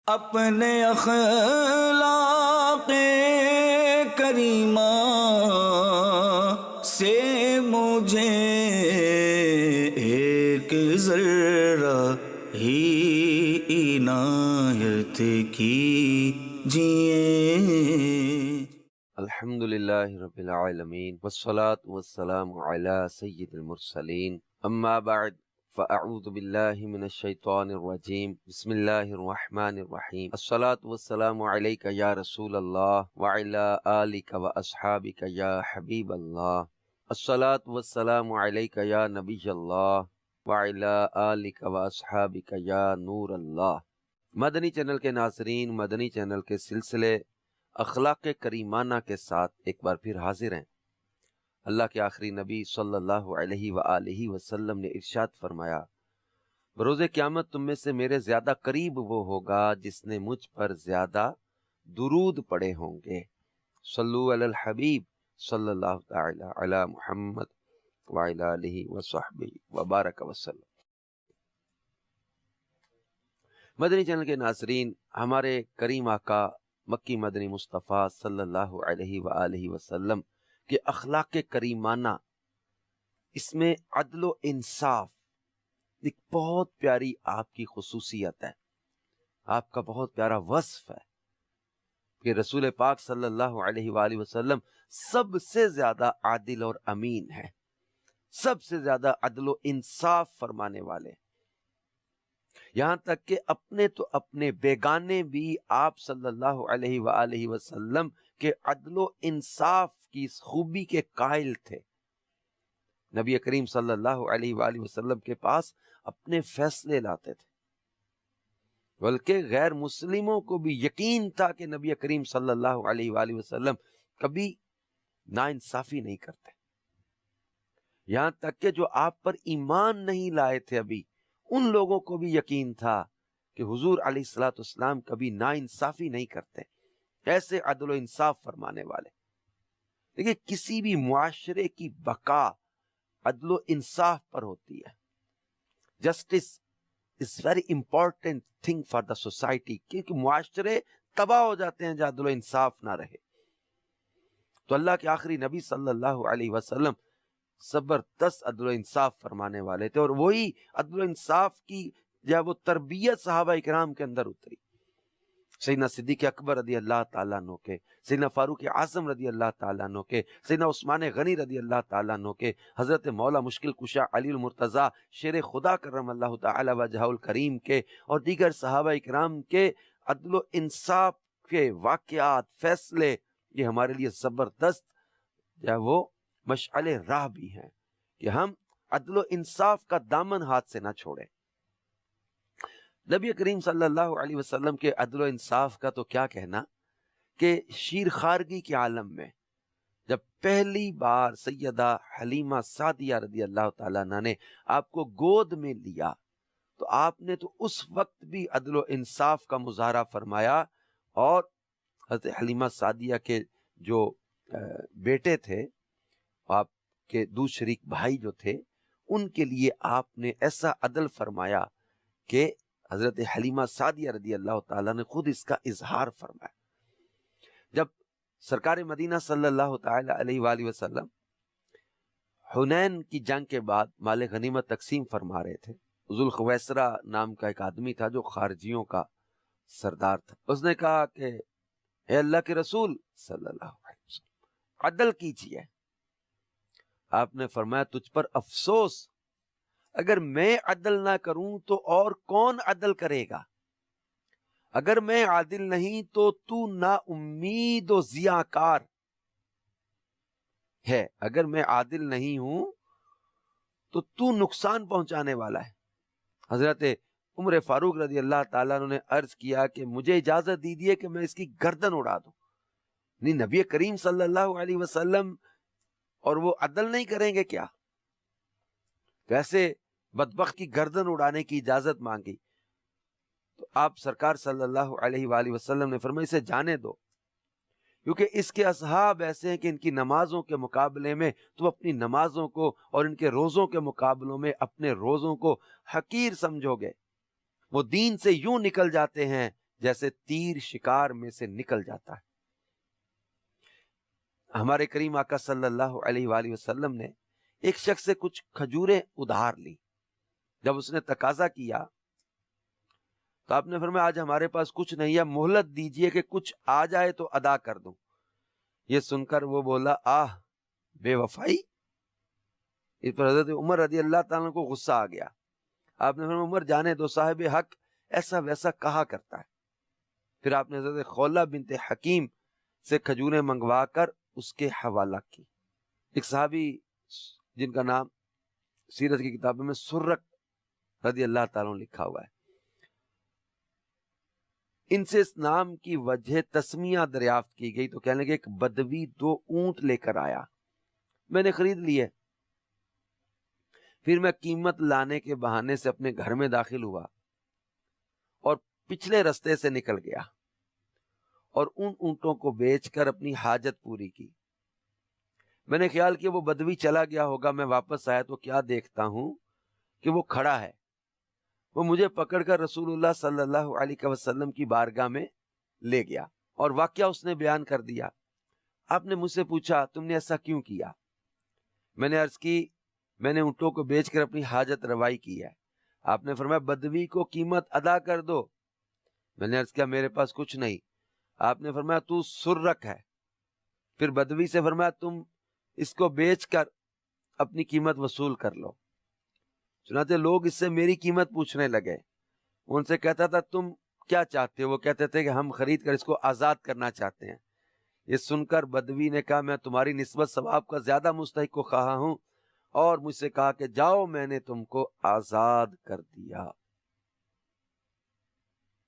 اپنے اخلاق کریمہ سے مجھے ایک ذرہ ہی عنایت کیجئے۔ الحمدللہ رب العالمین والصلاة والسلام علی سید المرسلین، اما بعد فاعوذ باللہ من الشیطان الرجیم، بسم اللہ الرحمن الرحیم۔ الصلاة والسلام علیک یا رسول اللہ وعلی آلک واصحابک یا حبیب اللہ۔ الصلاة والسلام علیک یا نبی اللہ وعلی آلک واصحابک یا نور اللہ۔ مدنی چینل کے ناظرین، مدنی چینل کے سلسلے اخلاق کریمانہ کے ساتھ ایک بار پھر حاضر ہیں۔ اللہ کے آخری نبی صلی اللہ علیہ وآلہ وسلم نے ارشاد فرمایا، بروز قیامت تم میں سے میرے زیادہ قریب وہ ہوگا جس نے مجھ پر زیادہ درود پڑے ہوں گے۔ صلو علی الحبیب صلی اللہ تعالی علی محمد وعلی آلہ وصحبہ وبارک وسلم۔ مدنی چینل کے ناظرین، ہمارے کریم آقا مکی مدنی مصطفیٰ صلی اللہ علیہ وآلہ وسلم کے اخلاق کریمانہ، اس میں عدل و انصاف ایک بہت پیاری آپ کی خصوصیت ہے، آپ کا بہت پیارا وصف ہے کہ رسول پاک صلی اللہ علیہ وآلہ وسلم سب سے زیادہ عادل اور امین ہے، سب سے زیادہ عدل و انصاف فرمانے والے، یہاں تک کہ اپنے تو اپنے بیگانے بھی آپ صلی اللہ علیہ وآلہ وسلم کے عدل و انصاف کی اس خوبی کے قائل تھے۔ نبی کریم صلی اللہ علیہ وآلہ وسلم کے پاس اپنے فیصلے لاتے تھے، بلکہ غیر مسلموں کو بھی یقین تھا کہ نبی کریم صلی اللہ علیہ وآلہ وسلم کبھی ناانصافی نہیں کرتے، یہاں تک کہ جو آپ پر ایمان نہیں لائے تھے ابھی، ان لوگوں کو بھی یقین تھا کہ حضور علیہ الصلوۃ والسلام کبھی ناانصافی نہیں کرتے، ایسے عدل و انصاف فرمانے والے۔ دیکھیے، کسی بھی معاشرے کی بقا عدل و انصاف پر ہوتی ہے۔ Justice is very important thing for the society, کیونکہ معاشرے تباہ ہو جاتے ہیں جہاں عدل و انصاف نہ رہے۔ تو اللہ کے آخری نبی صلی اللہ علیہ وسلم زبردست عدل و انصاف فرمانے والے تھے، اور وہی عدل و انصاف کی وہ تربیت صحابہ اکرام کے اندر اتری۔ سیدنا صدیق اکبر رضی اللہ تعالیٰ عنہ کے، سیدنا فاروق اعظم رضی اللہ تعالیٰ عنہ کے، سیدنا عثمان غنی رضی اللہ تعالیٰ عنہ کے، حضرت مولا مشکل کشا علی المرتضیٰ شیر خدا کرم اللہ تعالیٰ وجہہ الکریم کے، اور دیگر صحابہ اکرام کے عدل و انصاف کے واقعات، فیصلے، یہ ہمارے لیے زبردست وہ مشعل راہ بھی ہیں کہ ہم عدل و انصاف کا دامن ہاتھ سے نہ چھوڑیں۔ نبی کریم صلی اللہ علیہ وسلم کے عدل و انصاف کا تو کیا کہنا کہ شیر خارگی کے عالم میں جب پہلی بار سیدہ حلیمہ سعدیہ رضی اللہ تعالیٰ عنہ نے آپ کو گود میں لیا تو آپ نے تو اس وقت بھی عدل و انصاف کا مظاہرہ فرمایا، اور حضرت حلیمہ سعدیہ کے جو بیٹے تھے، آپ کے دو شریک بھائی جو تھے، ان کے لیے آپ نے ایسا عدل فرمایا کہ حضرت حلیمہ سعدیہ رضی اللہ تعالیٰ نے خود اس کا اظہار فرمایا۔ جب سرکار مدینہ صلی اللہ تعالیٰ علیہ وآلہ وسلم حنین کی جنگ کے بعد مال غنیمت تقسیم فرما رہے تھے، ذوالخویسرہ نام کا ایک آدمی تھا جو خارجیوں کا سردار تھا، اس نے کہا کہ اے اللہ کے رسول صلی اللہ علیہ وسلم، عدل کیجیے۔ آپ نے فرمایا تجھ پر افسوس، اگر میں عدل نہ کروں تو اور کون عدل کرے گا؟ اگر میں عادل نہیں تو تو نا امید و ضیاءکار ہے، اگر میں عادل نہیں ہوں تو تو نقصان پہنچانے والا ہے۔ حضرت عمر فاروق رضی اللہ تعالیٰ عنہ نے عرض کیا کہ مجھے اجازت دیجیے کہ میں اس کی گردن اڑا دوں۔ نہیں، نبی کریم صلی اللہ علیہ وسلم اور وہ عدل نہیں کریں گے کیا؟ کیسے بدبخت کی گردن اڑانے کی اجازت مانگی تو آپ سرکار صلی اللہ علیہ وآلہ وسلم نے فرمایا اسے جانے دو، کیونکہ اس کے اصحاب ایسے ہیں کہ ان کی نمازوں کے مقابلے میں تم اپنی نمازوں کو اور ان کے روزوں کے مقابلوں میں اپنے روزوں کو حقیر سمجھو گے۔ وہ دین سے یوں نکل جاتے ہیں جیسے تیر شکار میں سے نکل جاتا ہے۔ ہمارے کریم آقا صلی اللہ علیہ وآلہ وسلم نے ایک شخص سے کچھ کھجوریں ادھار لی۔ جب اس نے تقاضا کیا تو آپ نے فرمایا آج ہمارے پاس کچھ نہیں ہے، مہلت دیجئے کہ کچھ آ جائے تو ادا کر دوں۔ یہ سن کر وہ بولا آہ بے وفائی۔ اس پر حضرت عمر رضی اللہ تعالیٰ کو غصہ آ گیا۔ آپ نے فرمایا عمر جانے دو، صاحب حق ایسا ویسا کہا کرتا ہے۔ پھر آپ نے حضرت خولہ بنت حکیم سے کھجوریں منگوا کر اس کے حوالہ کی۔ ایک صحابی جن کا نام سیرت کی کتابوں میں سرق رضی اللہ تعالیٰ عنہ لکھا ہوا ہے، ان سے اس نام کی وجہ تسمیہ دریافت کی گئی تو کہنے لگے ایک بدوی 2 اونٹ لے کر آیا، میں نے خرید لیے۔ پھر میں قیمت لانے کے بہانے سے اپنے گھر میں داخل ہوا اور پچھلے رستے سے نکل گیا اور ان اونٹوں کو بیچ کر اپنی حاجت پوری کی۔ میں نے خیال کیا وہ بدوی چلا گیا ہوگا، میں واپس آیا تو کیا دیکھتا ہوں کہ وہ کھڑا ہے۔ وہ مجھے پکڑ کر رسول اللہ صلی اللہ علیہ وسلم کی بارگاہ میں لے گیا اور واقعہ اس نے بیان کر دیا۔ آپ نے مجھ سے پوچھا تم نے ایسا کیوں کیا؟ میں نے عرض کی میں نے اونٹوں کو بیچ کر اپنی حاجت روائی کی ہے۔ آپ نے فرمایا بدوی کو قیمت ادا کر دو۔ میں نے عرض کیا میرے پاس کچھ نہیں۔ آپ نے فرمایا تو سرک ہے۔ پھر بدوی سے فرمایا تم اس کو بیچ کر اپنی قیمت وصول کر لو۔ چنانچہ لوگ اس سے میری قیمت پوچھنے لگے۔ ان سے کہتا تھا تم کیا چاہتے ہو؟ وہ کہتے تھے کہ ہم خرید کر اس کو آزاد کرنا چاہتے ہیں۔ یہ سن کر بدوی نے کہا میں تمہاری نسبت ثواب کا زیادہ مستحق کو خواہا ہوں، اور مجھ سے کہا کہ جاؤ میں نے تم کو آزاد کر دیا۔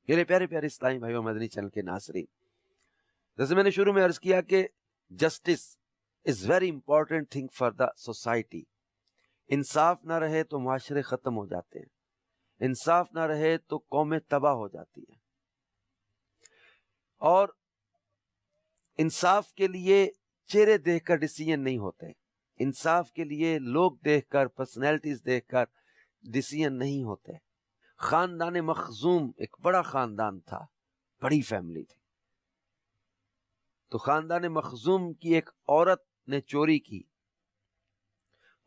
میرے پیارے پیارے اسلامی بھائیو مدنی چینل کے ناظرین، جیسے میں نے شروع میں عرض کیا کہ justice is very important thing for the society. انصاف نہ رہے تو معاشرے ختم ہو جاتے ہیں، انصاف نہ رہے تو قومیں تباہ ہو جاتی ہیں، اور انصاف کے لیے چہرے دیکھ کر ڈیسیژن نہیں ہوتے، انصاف کے لیے لوگ دیکھ کر پرسنالٹیز دیکھ کر ڈیسیژن نہیں ہوتے۔ خاندان مخزوم ایک بڑا خاندان تھا، بڑی فیملی تھی، تو خاندان مخزوم کی ایک عورت نے چوری کی۔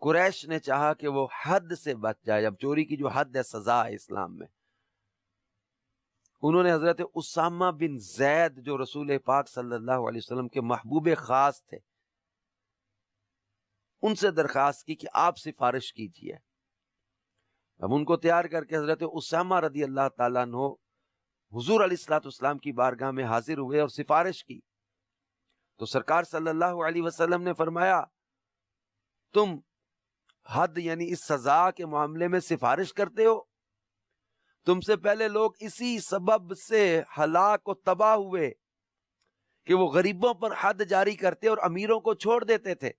قریش نے چاہا کہ وہ حد سے بچ جائے، اب چوری کی جو حد ہے سزا ہے اسلام میں، انہوں نے حضرت اسامہ بن زید جو رسول پاک صلی اللہ علیہ وسلم کے محبوب خاص تھے ان سے درخواست کی کہ آپ سفارش کیجئے۔ اب ان کو تیار کر کے حضرت اسامہ رضی اللہ تعالیٰ عنہ حضور علیہ الصلوۃ والسلام کی بارگاہ میں حاضر ہوئے اور سفارش کی، تو سرکار صلی اللہ علیہ وسلم نے فرمایا تم حد یعنی اس سزا کے معاملے میں سفارش کرتے ہو؟ تم سے پہلے لوگ اسی سبب سے ہلاک و تباہ ہوئے کہ وہ غریبوں پر حد جاری کرتے اور امیروں کو چھوڑ دیتے تھے۔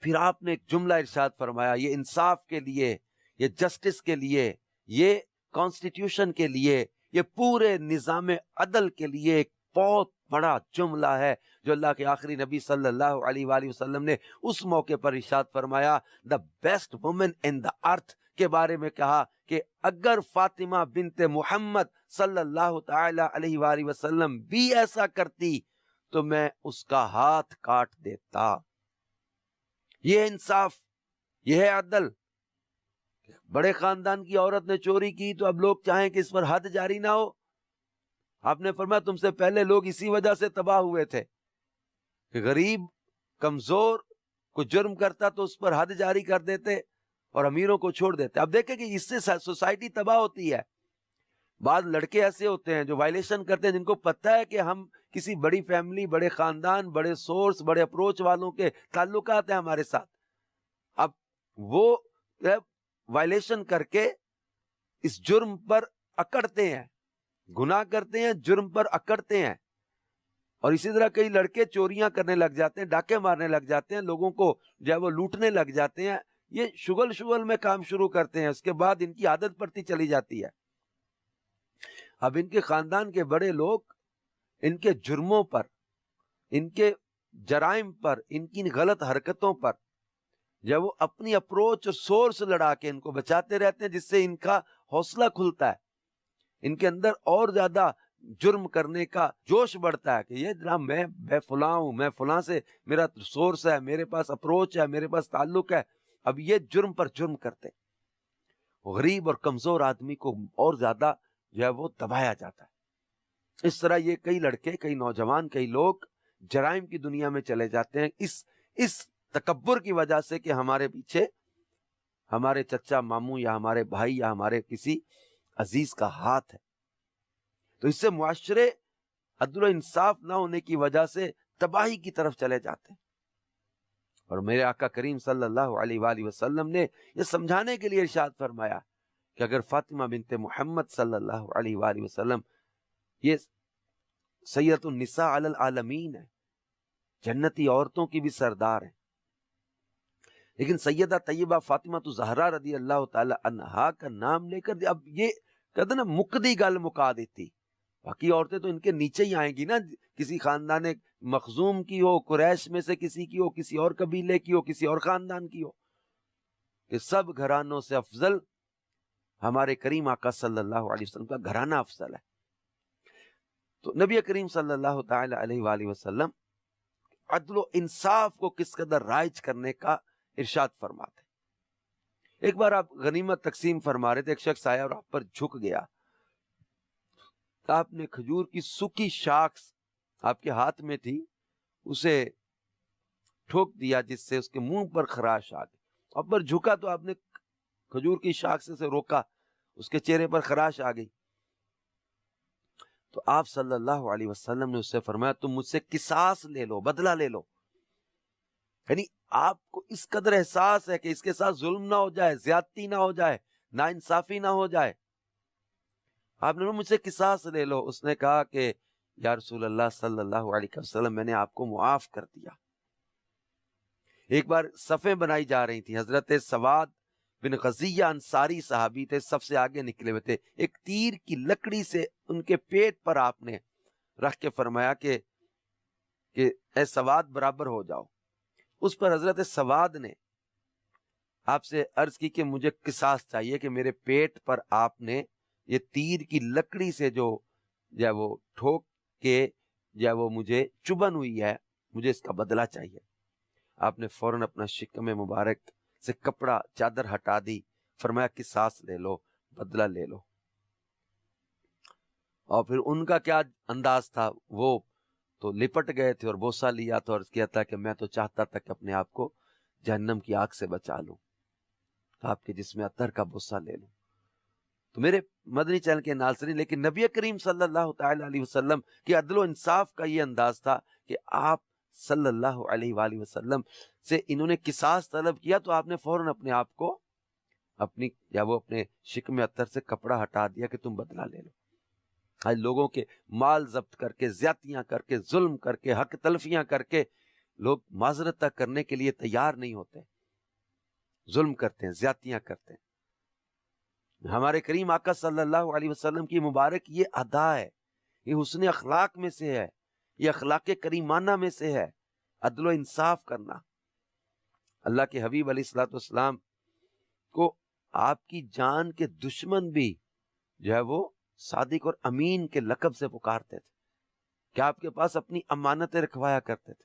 پھر آپ نے ایک جملہ ارشاد فرمایا، یہ انصاف کے لیے، یہ جسٹس کے لیے، یہ کانسٹیٹیوشن کے لیے، یہ پورے نظام عدل کے لیے ایک بہت بڑا جملہ ہے جو اللہ کے آخری نبی صلی اللہ علیہ وآلہ وسلم نے اس موقع پر ارشاد فرمایا، دا بیسٹ وومن ان دا ارتھ کے بارے میں کہا کہ اگر فاطمہ بنت محمد صلی اللہ تعالی علیہ وآلہ وسلم بھی ایسا کرتی تو میں اس کا ہاتھ کاٹ دیتا۔ یہ انصاف، یہ ہے عدل۔ بڑے خاندان کی عورت نے چوری کی تو اب لوگ چاہیں کہ اس پر حد جاری نہ ہو؟ آپ نے فرمایا تم سے پہلے لوگ اسی وجہ سے تباہ ہوئے تھے کہ غریب کمزور کوئی جرم کرتا تو اس پر حد جاری کر دیتے اور امیروں کو چھوڑ دیتے۔ اب دیکھیں کہ اس سے سوسائٹی تباہ ہوتی ہے۔ بعض لڑکے ایسے ہوتے ہیں جو وائلیشن کرتے ہیں، جن کو پتہ ہے کہ ہم کسی بڑی فیملی، بڑے خاندان، بڑے سورس، بڑے اپروچ والوں کے تعلقات ہیں ہمارے ساتھ، اب وہ وائلیشن کر کے اس جرم پر اکڑتے ہیں، گناہ کرتے ہیں، جرم پر اکڑتے ہیں۔ اور اسی طرح کئی لڑکے چوریاں کرنے لگ جاتے ہیں، ڈاکے مارنے لگ جاتے ہیں، لوگوں کو جو ہے وہ لوٹنے لگ جاتے ہیں، یہ شغل میں کام شروع کرتے ہیں، اس کے بعد ان کی عادت پڑتی چلی جاتی ہے۔ اب ان کے خاندان کے بڑے لوگ ان کے جرموں پر، ان کے جرائم پر، ان کی غلط حرکتوں پر جب وہ اپنی اپروچ اور سورس لڑا کے ان کو بچاتے رہتے ہیں، جس سے ان کا حوصلہ کھلتا ہے، ان کے اندر اور زیادہ جرم کرنے کا جوش بڑھتا ہے کہ یہ جناب میں فلاں ہوں، میں فلاں سے میرا سورس ہے، میرے پاس اپروچ ہے، میرے پاس تعلق ہے. اب یہ جرم پر جرم کرتے. غریب اور کمزور آدمی کو اور زیادہ جو ہے وہ دبایا جاتا ہے. اس طرح یہ کئی لڑکے، کئی نوجوان، کئی لوگ جرائم کی دنیا میں چلے جاتے ہیں اس تکبر کی وجہ سے کہ ہمارے پیچھے ہمارے چچا، ماموں یا ہمارے بھائی یا ہمارے کسی عزیز کا ہاتھ ہے. تو اس سے معاشرے عدل و انصاف نہ ہونے کی وجہ سے تباہی کی طرف چلے جاتے ہیں. اور میرے آقا کریم صلی اللہ علیہ وآلہ وسلم نے یہ سمجھانے کے لیے ارشاد فرمایا کہ اگر فاطمہ بنت محمد صلی اللہ علیہ وآلہ وسلم یہ سیدۃ النساء علی العالمین ہے، جنتی عورتوں کی بھی سردار ہیں، لیکن سیدہ طیبہ فاطمہ زہرا رضی اللہ تعالی عنہا کا نام لے کر اب یہ کہتے نا مقدی گل مکا دیتی. باقی عورتیں تو ان کے نیچے ہی آئیں گی نا، کسی خاندان مخزوم کی ہو، قریش میں سے کسی کی ہو، کسی اور قبیلے کی ہو، کسی اور خاندان کی ہو، کہ سب گھرانوں سے افضل ہمارے کریم آقا صلی اللہ علیہ وسلم کا گھرانہ افضل ہے. تو نبی کریم صلی اللہ تعالی علیہ وآلہ وسلم عدل و انصاف کو کس قدر رائج کرنے کا ارشاد فرماتے. ایک بار آپ غنیمت تقسیم فرما رہے تھے، ایک شخص آیا اور آپ پر جھک گیا. آپ نے کھجور کی سوکھی شاخ آپ کے ہاتھ میں تھی، اسے ٹھوک دیا جس سے اس کے منہ پر خراش آ گئی. آپ پر جھکا تو آپ نے کھجور کی شاخ سے روکا، اس کے چہرے پر خراش آ گئی. تو آپ صلی اللہ علیہ وسلم نے اس سے فرمایا تم مجھ سے قصاص لے لو، بدلہ لے لو. یعنی آپ کو اس قدر احساس ہے کہ اس کے ساتھ ظلم نہ ہو جائے، زیادتی نہ ہو جائے، ناانصافی نہ ہو جائے. آپ نے مجھ سے قصاص لے لو. اس نے کہا کہ یا رسول اللہ صلی اللہ علیہ وسلم میں نے آپ کو معاف کر دیا. ایک بار صفیں بنائی جا رہی تھی، حضرت سواد بن غزیہ انصاری صحابی تھے، سب سے آگے نکلے ہوئے تھے. ایک تیر کی لکڑی سے ان کے پیٹ پر آپ نے رکھ کے فرمایا کہ اے سواد برابر ہو جاؤ. اس پر حضرت سواد نے آپ سے عرض کی کہ مجھے قصاص چاہیے کہ میرے پیٹ پر آپ نے یہ تیر کی لکڑی سے جو ہے وہ ٹھوک کے یا وہ مجھے چبھن ہوئی ہے، مجھے اس کا بدلہ چاہیے. آپ نے فوراً اپنا شکم مبارک سے کپڑا چادر ہٹا دی، فرمایا قصاص لے لو، بدلہ لے لو. اور پھر ان کا کیا انداز تھا، وہ تو لپٹ گئے تھے اور بوسہ لیا تھا اور کیا تھا کہ میں تو چاہتا تھا کہ اپنے آپ کو جہنم کی آگ سے بچا لوں، آپ کے جسم عطر کا بوسہ لے لوں. تو میرے مدنی چینل کے ناظرین، لیکن نبی کریم صلی اللہ تعالی علیہ وسلم کی عدل و انصاف کا یہ انداز تھا کہ آپ صلی اللہ علیہ وآلہ وسلم سے انہوں نے قصاص طلب کیا تو آپ نے فوراً اپنے آپ کو اپنے شکم عطر سے کپڑا ہٹا دیا کہ تم بدلہ لے لو. آج لوگوں کے مال ضبط کر کے، زیادتیاں کر کے، ظلم کر کے، حق تلفیاں کر کے لوگ معذرت تک کرنے کے لیے تیار نہیں ہوتے، ظلم کرتے ہیں، زیادتیاں کرتے ہیں. ہمارے کریم آقا صلی اللہ علیہ وسلم کی مبارک یہ ادا ہے، یہ حسن اخلاق میں سے ہے، یہ اخلاق کریمانہ میں سے ہے، عدل و انصاف کرنا. اللہ کے حبیب علیہ الصلوۃ والسلام کو آپ کی جان کے دشمن بھی جو ہے وہ صادق اور امین کے لقب سے پکارتے تھے کہ آپ کے پاس اپنی امانتیں رکھوایا کرتے تھے.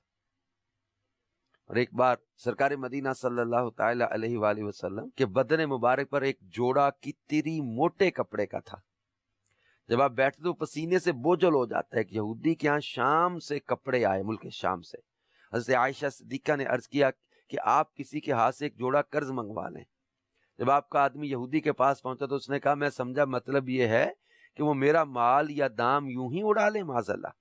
اور ایک بار سرکار مدینہ صلی اللہ تعالی علیہ وآلہ وسلم کے بدن مبارک پر ایک جوڑا کتری موٹے کپڑے کا تھا. جب آپ بیٹھتے تو پسینے سے بوجھل ہو جاتا ہے. ایک یہودی کے ہاں شام سے کپڑے آئے، ملک شام سے. حضرت عائشہ صدیقہ نے عرض کیا کہ آپ کسی کے ہاتھ سے ایک جوڑا قرض منگوا لیں. جب آپ کا آدمی یہودی کے پاس پہنچا تو اس نے کہا میں سمجھا مطلب یہ ہے کہ وہ میرا مال یا دام یوں ہی اڑا لے معاذ اللہ.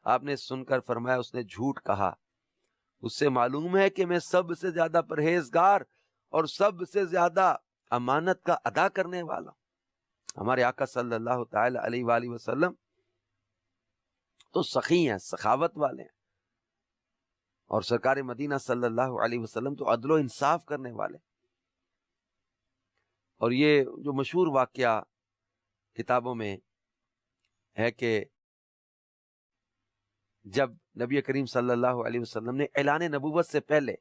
آپ نے سن کر فرمایا اس نے جھوٹ کہا، اس سے معلوم ہے کہ میں سب سے زیادہ پرہیزگار اور سب سے زیادہ امانت کا ادا کرنے والا ہوں. ہمارے آقا صلی اللہ تعالی علیہ وآلہ وسلم تو سخی ہیں، سخاوت والے ہیں، اور سرکار مدینہ صلی اللہ علیہ وسلم تو عدل و انصاف کرنے والے. اور یہ جو مشہور واقعہ کتابوں میں ہے کہ جب نبی کریم صلی اللہ علیہ وسلم نے اعلان نبوت سے پہلے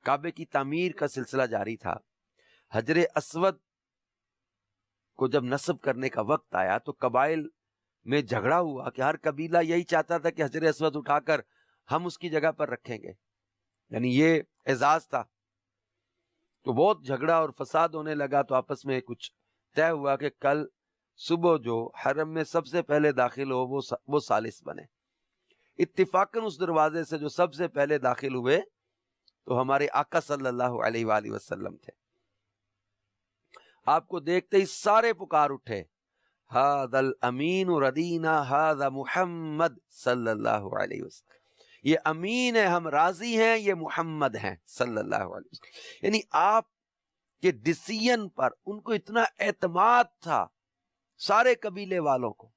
کعبے کی تعمیر کا سلسلہ جاری تھا، حجر اسود کو جب نصب کرنے کا وقت آیا تو قبائل میں جھگڑا ہوا کہ ہر قبیلہ یہی چاہتا تھا کہ حجر اسود اٹھا کر ہم اس کی جگہ پر رکھیں گے، یعنی یہ اعزاز تھا۔ تو بہت جھگڑا اور فساد ہونے لگا، تو آپس میں کچھ طے ہوا کہ کل صبح جو حرم میں سب سے پہلے داخل ہو وہ ثالث بنے۔ اتفاقاً اس دروازے سے جو سب سے پہلے داخل ہوئے تو ہمارے آقا صلی اللہ علیہ وآلہ وسلم تھے۔ آپ کو دیکھتے ہی سارے پکار اٹھے، ھذا الامین ردینا ھذا محمد صلی اللہ علیہ وسلم، یہ امین ہے، ہم راضی ہیں، یہ محمد ہیں صلی اللہ علیہ وسلم۔ یعنی آپ کے ڈیسیژن پر ان کو اتنا اعتماد تھا سارے قبیلے والوں کو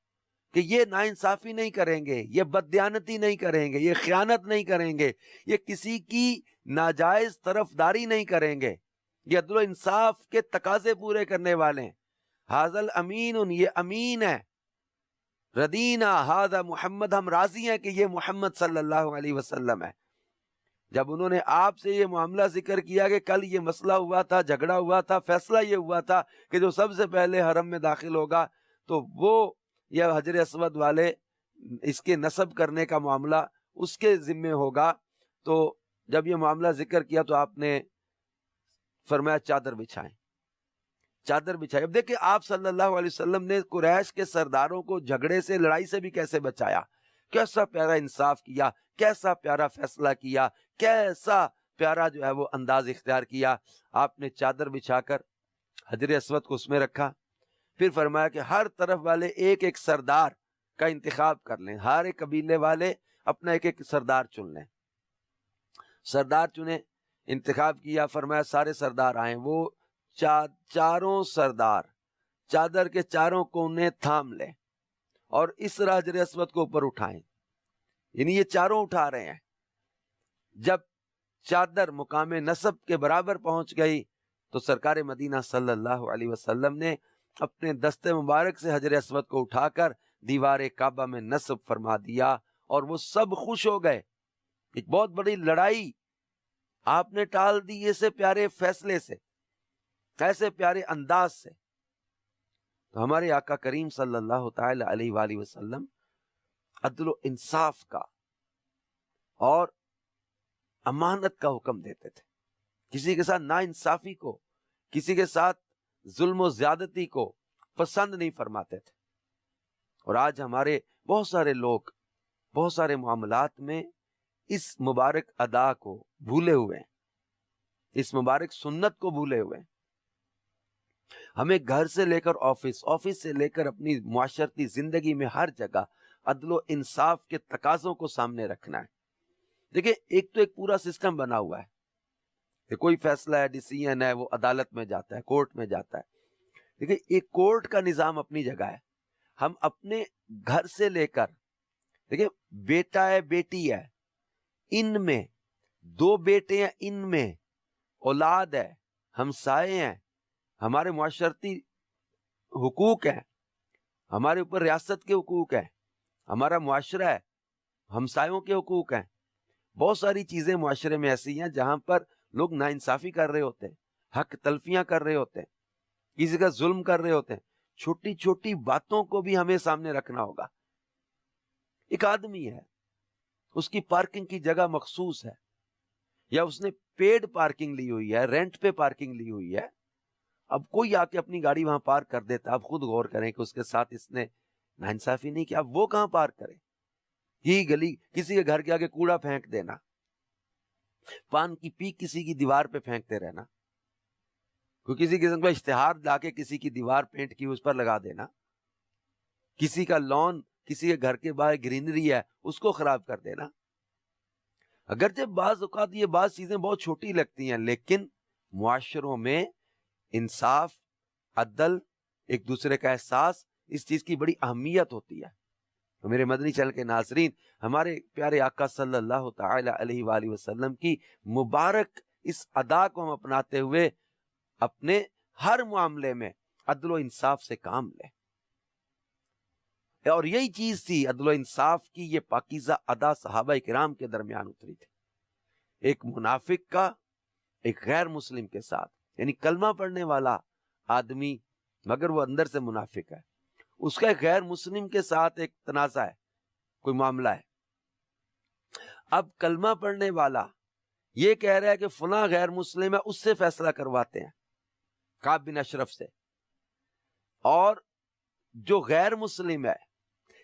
کہ یہ ناانصافی نہیں کریں گے، یہ بددیانتی نہیں کریں گے، یہ خیانت نہیں کریں گے، یہ کسی کی ناجائز طرفداری نہیں کریں گے، یہ عدل و انصاف کے تقاضے پورے کرنے والے ہیں۔ ھذا الامین، یہ امین ہے، ردینا ھذا محمد، ہم راضی ہیں کہ یہ محمد صلی اللہ علیہ وسلم ہے۔ جب انہوں نے آپ سے یہ معاملہ ذکر کیا کہ کل یہ مسئلہ ہوا تھا، جھگڑا ہوا تھا، فیصلہ یہ ہوا تھا کہ جو سب سے پہلے حرم میں داخل ہوگا تو وہ یا حجر اسود والے اس کے نصب کرنے کا معاملہ اس کے ذمے ہوگا، تو جب یہ معاملہ ذکر کیا تو آپ نے فرمایا چادر بچھائیں، چادر بچھائی۔ اب دیکھیں آپ صلی اللہ علیہ وسلم نے قریش کے سرداروں کو جھگڑے سے، لڑائی سے بھی کیسے بچایا، کیسا پیارا انصاف کیا، کیسا پیارا فیصلہ کیا، کیسا پیارا جو ہے وہ انداز اختیار کیا۔ آپ نے چادر بچھا کر حجر اسود کو اس میں رکھا، پھر فرمایا کہ ہر طرف والے ایک ایک سردار کا انتخاب کر لیں، ہر ایک قبیلے والے اپنا ایک ایک سردار چن لیں۔ سردار چنے، انتخاب کیا، فرمایا سارے سردار آئیں، وہ چاروں سردار چادر کے چاروں کونے تھام لیں اور اس طرح حجر اسود کو اوپر اٹھائیں، یعنی یہ چاروں اٹھا رہے ہیں۔ جب چادر مقام نصب کے برابر پہنچ گئی تو سرکار مدینہ صلی اللہ علیہ وسلم نے اپنے دست مبارک سے حجر اسود کو اٹھا کر دیوار کعبہ میں نصب فرما دیا اور وہ سب خوش ہو گئے۔ ایک بہت بڑی لڑائی آپ نے ٹال دی اسے پیارے فیصلے سے، ایسے پیارے انداز سے۔ تو ہمارے آقا کریم صلی اللہ تعالی علیہ وآلہ وسلم عدل و انصاف کا اور امانت کا حکم دیتے تھے، کسی کے ساتھ ناانصافی کو، کسی کے ساتھ ظلم و زیادتی کو پسند نہیں فرماتے تھے۔ اور آج ہمارے بہت سارے لوگ بہت سارے معاملات میں اس مبارک ادا کو بھولے ہوئے ہیں، اس مبارک سنت کو بھولے ہوئے ہیں۔ ہمیں گھر سے لے کر آفس، آفس سے لے کر اپنی معاشرتی زندگی میں ہر جگہ عدل و انصاف کے تقاضوں کو سامنے رکھنا ہے۔ دیکھیں ایک تو ایک پورا سسٹم بنا ہوا ہے کہ کوئی فیصلہ ہے، ڈیسیژن ہے، وہ عدالت میں جاتا ہے، کورٹ میں جاتا ہے۔ دیکھیں ایک کورٹ کا نظام اپنی جگہ ہے، ہم اپنے گھر سے لے کر، دیکھیں بیٹا ہے بیٹی ہے، ان میں دو بیٹے ہیں، ان میں اولاد ہے، ہمسائے ہیں، ہمارے معاشرتی حقوق ہیں، ہمارے اوپر ریاست کے حقوق ہیں، ہمارا معاشرہ ہے، ہمسایوں کے حقوق ہیں۔ بہت ساری چیزیں معاشرے میں ایسی ہیں جہاں پر لوگ ناانصافی کر رہے ہوتے ہیں، حق تلفیاں کر رہے ہوتے ہیں، کسی کا ظلم کر رہے ہوتے ہیں۔ چھوٹی چھوٹی باتوں کو بھی ہمیں سامنے رکھنا ہوگا۔ ایک آدمی ہے، اس کی پارکنگ کی جگہ مخصوص ہے، یا اس نے پیڈ پارکنگ لی ہوئی ہے، رینٹ پہ پارکنگ لی ہوئی ہے، اب کوئی آ کے اپنی گاڑی وہاں پارک کر دیتا، آپ خود غور کریں کہ اس کے ساتھ اس نے ناانصافی نہیں کیا، اب وہ کہاں پارک کرے؟ یہی گلی کسی کے گھر کے آگے کوڑا پھینک دینا، پان کی پیک کسی کی دیوار پہ پھینکتے رہنا، کوئی کسی قسم کا اشتہار لا کے کسی کی دیوار پینٹ کی اس پر لگا دینا، کسی کا لان، کسی کے گھر کے باہر گرینری ہے اس کو خراب کر دینا۔ اگرچہ بعض اوقات یہ بعض چیزیں بہت چھوٹی لگتی ہیں، لیکن معاشروں میں انصاف، عدل، ایک دوسرے کا احساس، اس چیز کی بڑی اہمیت ہوتی ہے۔ تو میرے مدنی چینل کے ناظرین، ہمارے پیارے آقا صلی اللہ تعالی علیہ وآلہ وسلم کی مبارک اس ادا کو ہم اپناتے ہوئے اپنے ہر معاملے میں عدل و انصاف سے کام لیں۔ اور یہی چیز تھی عدل و انصاف کی، یہ پاکیزہ ادا صحابہ کرام کے درمیان اتری تھی، ایک منافق کا ایک غیر مسلم کے ساتھ، یعنی کلمہ پڑھنے والا آدمی مگر وہ اندر سے منافق ہے، اس کا ایک غیر مسلم کے ساتھ ایک تنازع ہے، کوئی معاملہ ہے، اب کلمہ پڑھنے والا یہ کہہ رہا ہے کہ فلاں غیر مسلم ہے، اس سے فیصلہ کرواتے ہیں، کعب بن اشرف سے، اور جو غیر مسلم ہے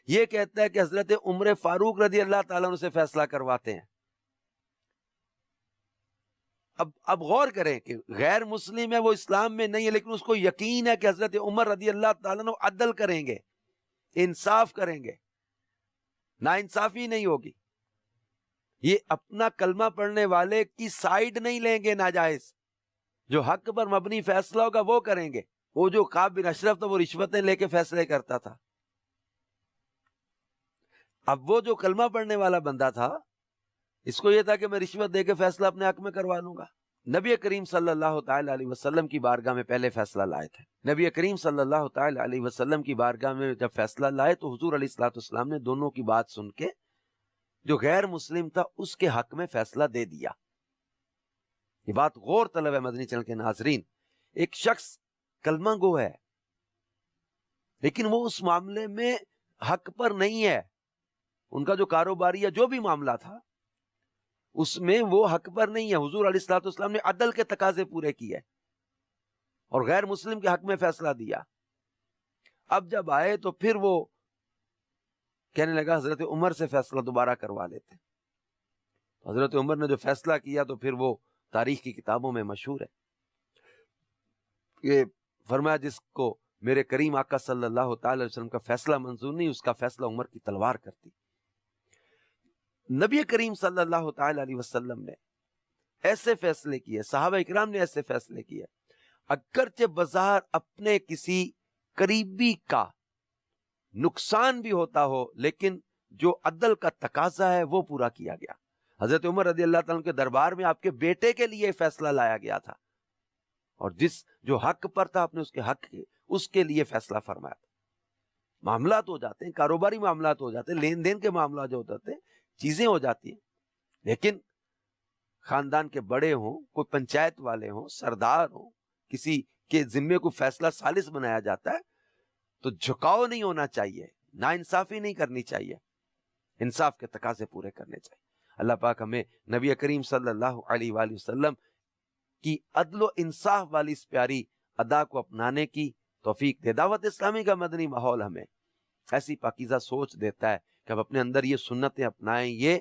یہ کہتا ہے کہ حضرت عمر فاروق رضی اللہ تعالیٰ عنہ سے فیصلہ کرواتے ہیں۔ اب غور کریں کہ غیر مسلم ہے، وہ اسلام میں نہیں ہے، لیکن اس کو یقین ہے کہ حضرت عمر رضی اللہ تعالیٰ عنہ عدل کریں گے، انصاف کریں گے، ناانصافی نہیں ہوگی، یہ اپنا کلمہ پڑھنے والے کی سائیڈ نہیں لیں گے ناجائز، جو حق پر مبنی فیصلہ ہوگا وہ کریں گے۔ وہ جو کعب بن اشرف تھا وہ رشوتیں لے کے فیصلے کرتا تھا، اب وہ جو کلمہ پڑھنے والا بندہ تھا اس کو یہ تھا کہ میں رشوت دے کے فیصلہ اپنے حق میں کروا لوں گا۔ نبی کریم صلی اللہ تعالی علیہ وسلم کی بارگاہ میں پہلے فیصلہ لائے تھے، نبی کریم صلی اللہ تعالی علیہ وسلم کی بارگاہ میں جب فیصلہ لائے تو حضور علیہ الصلوۃ والسلام نے دونوں کی بات سن کے جو غیر مسلم تھا اس کے حق میں فیصلہ دے دیا۔ یہ بات غور طلب ہے مدنی چینل کے ناظرین، ایک شخص کلمہ گو ہے لیکن وہ اس معاملے میں حق پر نہیں ہے، ان کا جو کاروباری یا جو بھی معاملہ تھا اس میں وہ حق پر نہیں ہے، حضور علیہ الصلوۃ والسلام نے عدل کے تقاضے پورے کیے اور غیر مسلم کے حق میں فیصلہ دیا۔ اب جب آئے تو پھر وہ کہنے لگا حضرت عمر سے فیصلہ دوبارہ کروا لیتے، حضرت عمر نے جو فیصلہ کیا تو پھر وہ تاریخ کی کتابوں میں مشہور ہے کہ فرمایا جس کو میرے کریم آقا صلی اللہ تعالی علیہ وسلم کا فیصلہ منظور نہیں، اس کا فیصلہ عمر کی تلوار کرتی۔ نبی کریم صلی اللہ تعالی علیہ وسلم نے ایسے فیصلے کیے، صحابہ اکرام نے ایسے فیصلے کیے، اگرچہ بظاہر اپنے کسی قریبی کا نقصان بھی ہوتا ہو لیکن جو عدل کا تقاضا ہے وہ پورا کیا گیا۔ حضرت عمر رضی اللہ تعالیٰ کے دربار میں آپ کے بیٹے کے لیے فیصلہ لایا گیا تھا اور جو حق پر تھا آپ نے اس کے لیے فیصلہ فرمایا تھا۔ معاملات ہو جاتے ہیں، کاروباری معاملات ہو جاتے ہیں، لین دین کے معاملات جو ہو جاتے ہیں، چیزیں ہو جاتی ہیں، لیکن خاندان کے بڑے ہوں، کوئی پنچایت والے ہوں، سردار ہوں، کسی کے ذمے کو فیصلہ ثالث بنایا جاتا ہے تو جھکاؤ نہیں ہونا چاہیے، ناانصافی نہیں کرنی چاہیے، انصاف کے تقاضے پورے کرنے چاہیے۔ اللہ پاک ہمیں نبی کریم صلی اللہ علیہ وآلہ وسلم کی عدل و انصاف والی اس پیاری ادا کو اپنانے کی توفیق دے۔ دعوت اسلامی کا مدنی ماحول ہمیں ایسی پاکیزہ سوچ دیتا ہے کہ ہم اپنے اندر یہ سنتیں اپنائیں، یہ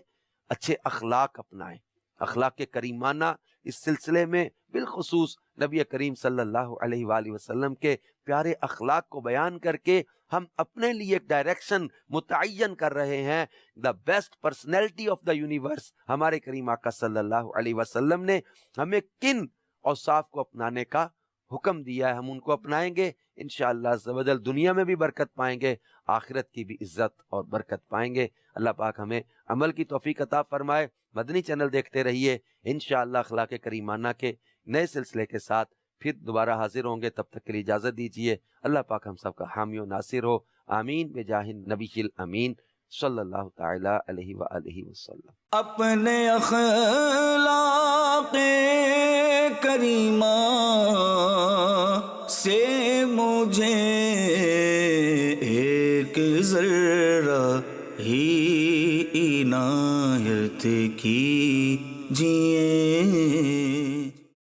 اچھے اخلاق اپنائیں، اخلاق کریمانہ اس سلسلے میں بالخصوص نبی کریم صلی اللہ علیہ وآلہ وسلم کے پیارے اخلاق کو بیان کر کے ہم اپنے لیے ایک ڈائریکشن متعین کر رہے ہیں۔ The best personality of the universe, ہمارے کریم آقا صلی اللہ علیہ وسلم نے ہمیں کن اوصاف کو اپنانے کا حکم دیا ہے، ہم ان کو اپنائیں گے انشاءاللہ عز و جل، دنیا میں بھی برکت پائیں گے، آخرت کی بھی عزت اور برکت پائیں گے۔ اللہ پاک ہمیں عمل کی توفیق عطا فرمائے۔ مدنی چینل دیکھتے رہیے، انشاءاللہ اخلاق کریمانہ کے نئے سلسلے کے ساتھ پھر دوبارہ حاضر ہوں گے، تب تک کے لیے اجازت دیجیے۔ اللہ پاک ہم سب کا حامی و ناصر ہو، آمین بجاہ النبی الامین صلی اللہ تعالی علیہ وآلہ وسلم۔ اپنے اخلاق کریمہ سے مجھے ایک ذرہ ہی عنایت کیجئے